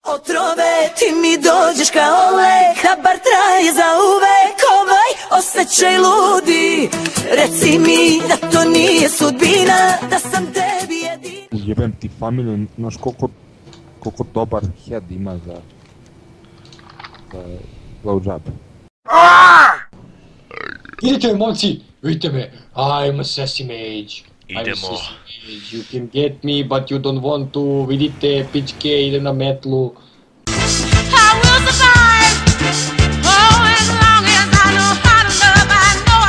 Otrove, ti mi dođeš kao lek, habar traje za uvek, osjećaj ludi. Reci mi da to nije sudbina, da sam tebi jedina. Jebem ti familiju, znaš koliko dobar head ima za blowjob. Idite momci, vidite me, I'm a sassy mage. Idemo. You can get me, but you don't want to. Vidite, pičke, idem na metlu. I will survive. Oh, as long as I know how to love, I know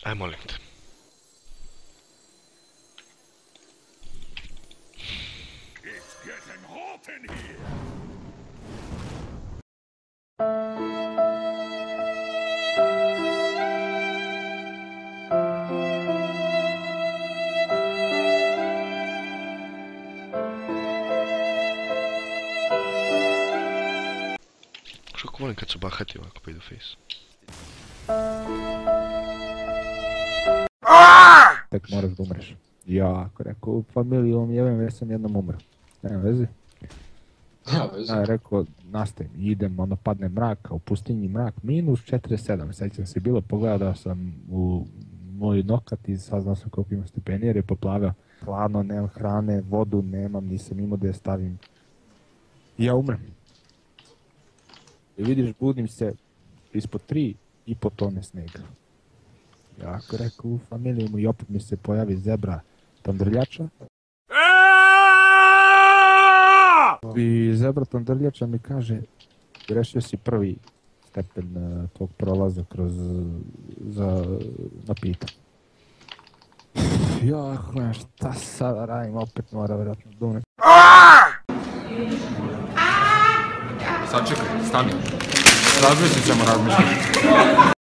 Aj, molim te. Kako volim kad su bahati ovako pa idu face. Tek moraš da umreš. Jako, rekao, u familijom jebem, već sam jednom umro. Nema veze. Ja, rekao, nastavim, idem, ono padne mrak, a u pustinji mrak, minus 47, sećam se bilo, pogledao sam u moj nokat i saznao sam koliko ima stepeni jer je poplavio. Hladno, nemam hrane, vodu nemam, nisam imao da je stavim. I ja umrem. I vidiš, budim se ispod 3,5 tone snega. Jako rekao u familiju mu i opet mi se pojavi zebra tandrljača. I zebra tandrljača mi kaže, rešio si prvi stepen tog prolaza kroz napitak. Ja, šta sada radim, opet mora vjerojatno dumne. Sad čekaj, stani. Razmislit ćemo razmišljati.